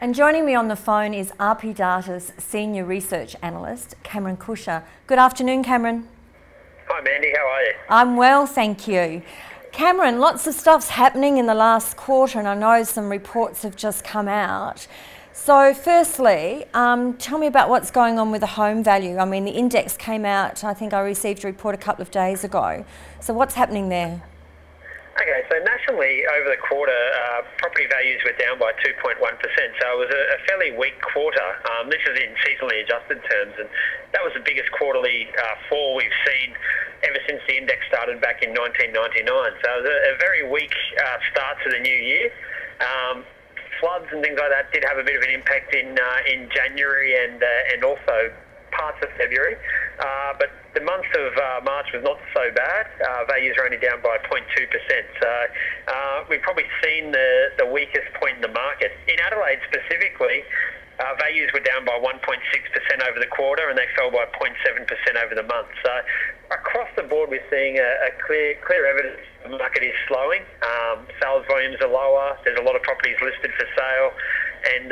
And joining me on the phone is RP Data's Senior Research Analyst, Cameron Cusher. Good afternoon, Cameron. Hi Mandy, how are you? I'm well, thank you. Cameron, lots of stuff's happening in the last quarter and I know some reports have just come out. So firstly, tell me about what's going on with the home value. I mean, the index came out, I think I received a report a couple of days ago. So what's happening there? Okay, so nationally over the quarter, property values were down by 2.1%, so it was a fairly weak quarter. This is in seasonally adjusted terms, and that was the biggest quarterly fall we've seen ever since the index started back in 1999. So it was a very weak start to the new year. Floods and things like that did have a bit of an impact in January and also parts of February, but the month of March was not so bad. Values are only down by 0.2%, so we've probably seen the weakest point in the market. In Adelaide specifically, values were down by 1.6% over the quarter and they fell by 0.7% over the month. So across the board we're seeing a clear evidence the market is slowing. Sales volumes are lower, there's a lot of properties listed for sale, and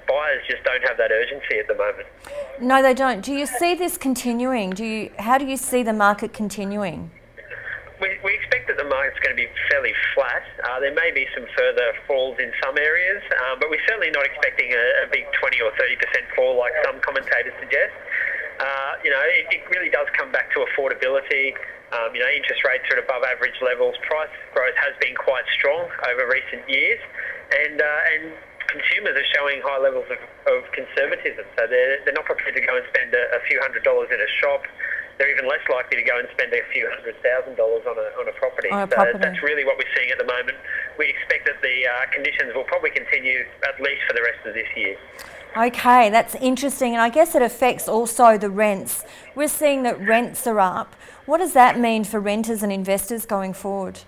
buyers just don't have that urgency at the moment. No, they don't. Do you see this continuing? How do you see the market continuing? We expect that the market's going to be fairly flat. There may be some further falls in some areas, but we're certainly not expecting a big 20 or 30% fall like some commentators suggest. It really does come back to affordability. Interest rates are at above average levels. Price growth has been quite strong over recent years, and consumers are showing high levels of conservatism. So they're not prepared to go and spend a few $100s in a shop. They're even less likely to go and spend a few $100,000 on a property. So that's really what we're seeing at the moment. We expect that the conditions will probably continue at least for the rest of this year. Okay, that's interesting, and I guess it affects also the rents. We're seeing that rents are up. What does that mean for renters and investors going forward?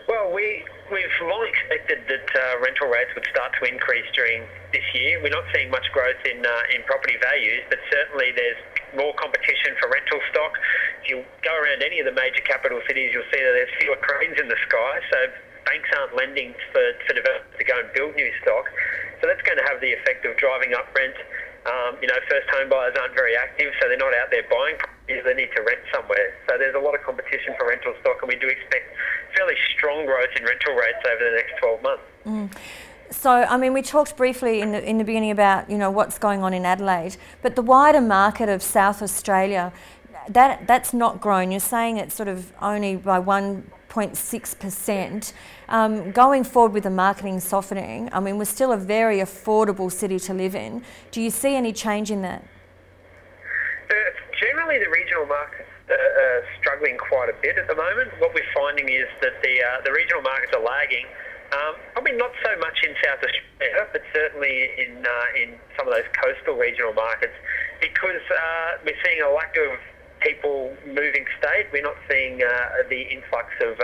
Well, we've long expected that rental rates would start to increase during this year. We're not seeing much growth in property values, but certainly there's more competition for rental stock. If you go around any of the major capital cities, you'll see that there's fewer cranes in the sky, so banks aren't lending for developers to go and build new stock. So that's going to have the effect of driving up rent. First home buyers aren't very active, so they're not out there buying properties, they need to rent somewhere. So there's a lot of competition for rental stock, and we do expect fairly strong growth in rental rates over the next 12 months. So, I mean, we talked briefly in the beginning about, what's going on in Adelaide, but the wider market of South Australia, that's not grown. You're saying it's sort of only by 1.6%. Going forward with the marketing softening, I mean, we're still a very affordable city to live in. Do you see any change in that? Generally, the regional markets are struggling quite a bit at the moment. What we're finding is that the regional markets are lagging. Probably not so much in South Australia, but certainly in some of those coastal regional markets, because we're seeing a lack of people moving state. We're not seeing the influx of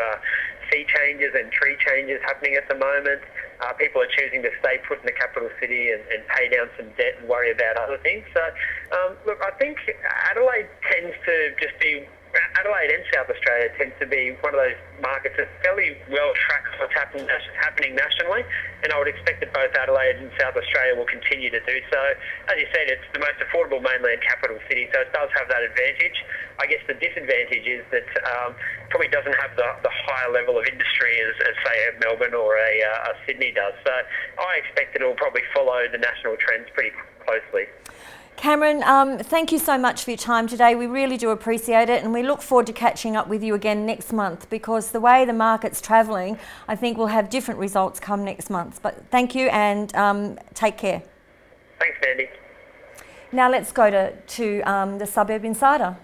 fee changes and tree changes happening at the moment. People are choosing to stay put in the capital city and pay down some debt and worry about other things. So, look, I think Adelaide and South Australia tends to be one of those markets that fairly well tracks what's happening nationally, and I would expect that both Adelaide and South Australia will continue to do so. As you said, it's the most affordable mainland capital city, so it does have that advantage. I guess the disadvantage is that probably doesn't have the higher level of industry as say, a Melbourne or a Sydney does. So I expect that it will probably follow the national trends pretty closely. Cameron, thank you so much for your time today. We really do appreciate it, and we look forward to catching up with you again next month, because the way the market's travelling, I think we'll have different results come next month. But thank you, and take care. Thanks, Mandy. Now let's go to the Suburb Insider.